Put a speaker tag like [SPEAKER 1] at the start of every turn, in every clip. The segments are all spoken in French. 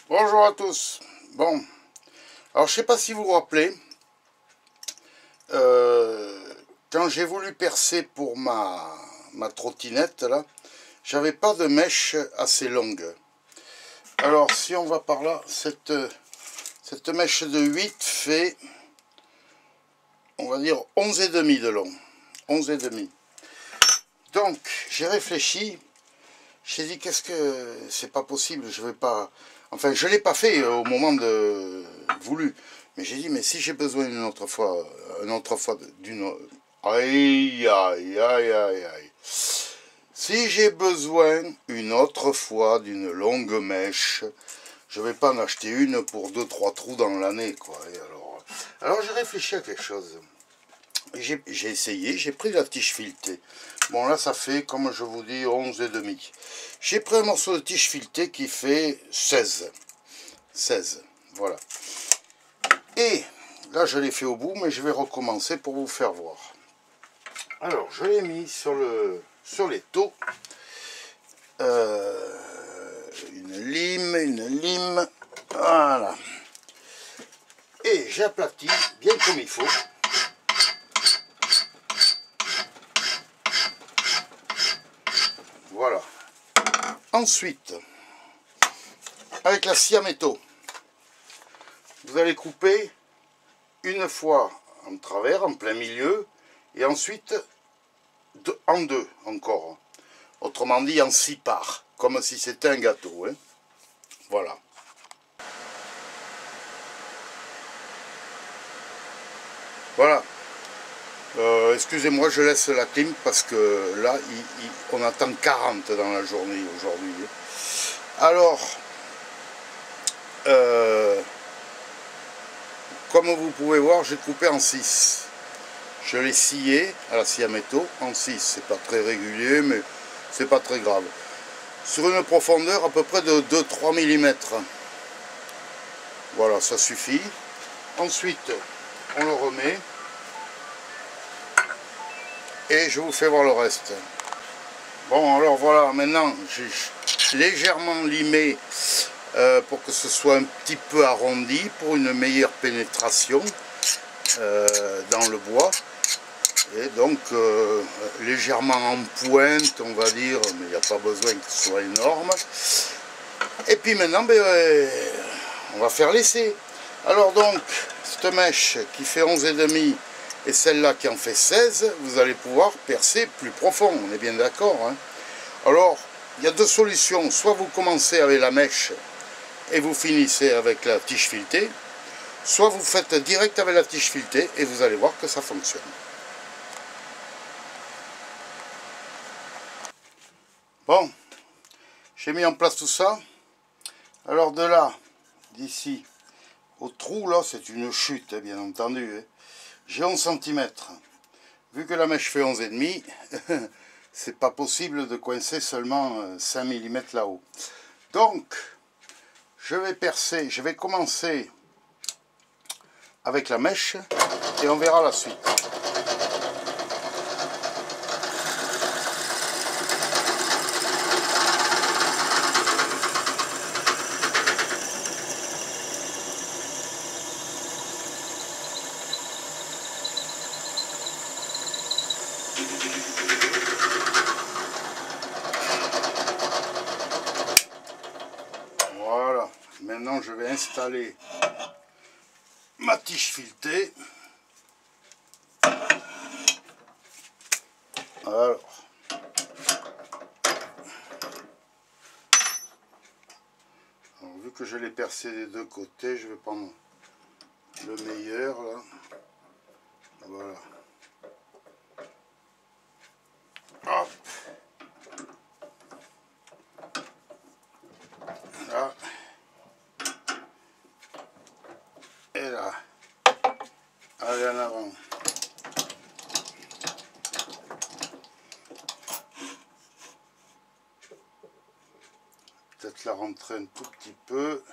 [SPEAKER 1] Bonjour à tous. Bon, alors je sais pas si vous vous rappelez, quand j'ai voulu percer pour ma trottinette là, j'avais pas de mèche assez longue. Alors si on va par là, cette mèche de 8 fait, on va dire 11,5 de long. 11,5. Donc j'ai réfléchi, j'ai dit qu'est-ce que c'est pas possible, je vais pas. Enfin, je ne l'ai pas fait au moment de voulu. Mais j'ai dit, mais si j'ai besoin d'une autre fois d'une... Aïe, aïe, aïe, aïe, aïe. Si j'ai besoin une autre fois d'une longue mèche, je ne vais pas en acheter une pour 2-3 trous dans l'année, quoi. Et alors j'ai réfléchi à quelque chose. J'ai essayé, j'ai pris la tige filetée. Bon là ça fait, comme je vous dis, 11,5. J'ai pris un morceau de tige filetée qui fait 16. 16, voilà. Et là je l'ai fait au bout, mais je vais recommencer pour vous faire voir. Alors je l'ai mis sur l'étau. Une lime, voilà. Et j'aplatis bien comme il faut. Voilà. Ensuite, avec la scie à métaux, vous allez couper une fois en travers, en plein milieu, et ensuite en deux encore. Autrement dit en 6 parts, comme si c'était un gâteau. Hein. Voilà. Voilà. Excusez-moi, je laisse la clim parce que là, on attend 40 dans la journée aujourd'hui. Alors, comme vous pouvez voir, j'ai coupé en 6. Je l'ai scié à la scie à métaux en 6. C'est pas très régulier, mais c'est pas très grave. Sur une profondeur à peu près de 2-3 mm. Voilà, ça suffit. Ensuite, on le remet. Et je vous fais voir le reste. Bon, alors voilà, maintenant j'ai légèrement limé pour que ce soit un petit peu arrondi pour une meilleure pénétration dans le bois. Et donc légèrement en pointe, on va dire, mais il n'y a pas besoin que ce soit énorme. Et puis maintenant, on va faire l'essai. Alors donc, cette mèche qui fait 11,5 et celle-là qui en fait 16, vous allez pouvoir percer plus profond, on est bien d'accord. Hein. Alors, il y a deux solutions. Soit vous commencez avec la mèche et vous finissez avec la tige filetée, soit vous faites direct avec la tige filetée et vous allez voir que ça fonctionne. Bon, j'ai mis en place tout ça. Alors de là, d'ici au trou, là, c'est une chute, bien entendu. Hein. J'ai 11 cm. Vu que la mèche fait 11,5, c'est pas possible de coincer seulement 5 mm là-haut. Donc, je vais percer, je vais commencer avec la mèche et on verra la suite. Voilà, maintenant je vais installer ma tige filetée. Alors, vu que je l'ai percé des deux côtés, je vais prendre le meilleur là. Voilà. Hop. Là. Et là. Allez en avant. Peut-être la rentrer un tout petit peu.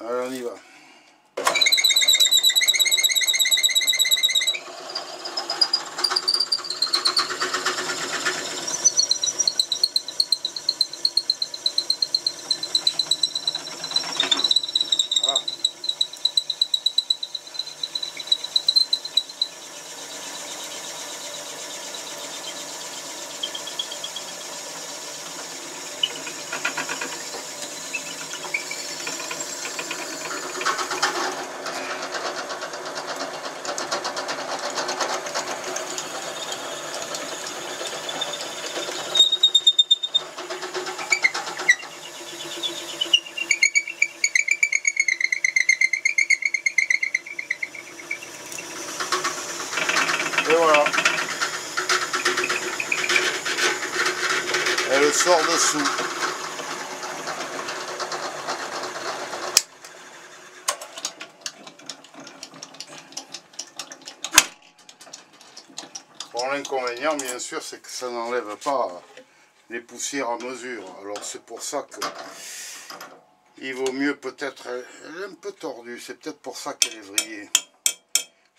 [SPEAKER 1] Allez, on y va. le sort dessous. Bon, l'inconvénient, bien sûr, c'est que ça n'enlève pas les poussières à mesure. Alors c'est pour ça que il vaut mieux peut-être... Elle est un peu tordue, c'est peut-être pour ça qu'elle est vrillée.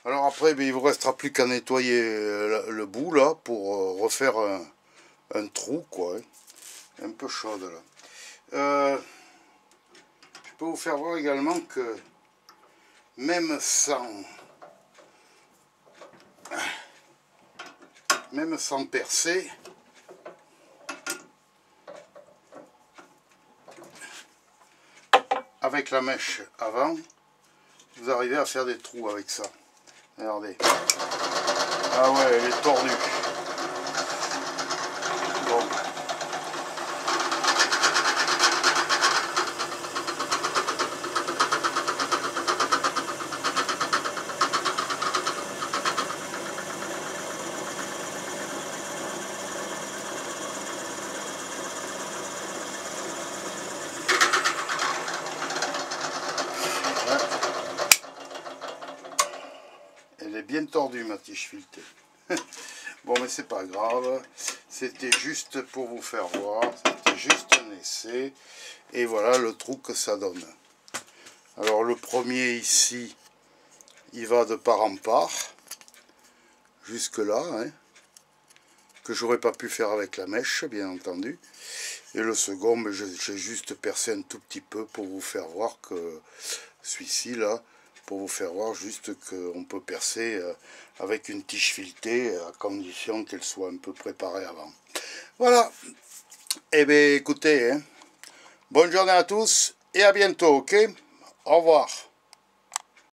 [SPEAKER 1] Alors après, ben, il vous restera plus qu'à nettoyer le bout là pour refaire un trou, quoi. Un peu chaude là. Je peux vous faire voir également que même sans percer, avec la mèche avant, vous arrivez à faire des trous avec ça. Regardez. Ah ouais, elle est tordue. Bon. Elle est bien tordue, ma tige filetée. Bon, mais c'est pas grave. C'était juste pour vous faire voir. C'était juste un essai. Et voilà le trou que ça donne. Alors, le premier ici, il va de part en part. Jusque là, hein, que j'aurais pas pu faire avec la mèche, bien entendu. Et le second, ben, j'ai juste percé un tout petit peu pour vous faire voir que celui-ci là, pour vous faire voir juste qu'on peut percer avec une tige filetée à condition qu'elle soit un peu préparée avant. Voilà. Eh bien écoutez, hein, bonne journée à tous et à bientôt, ok? Au revoir.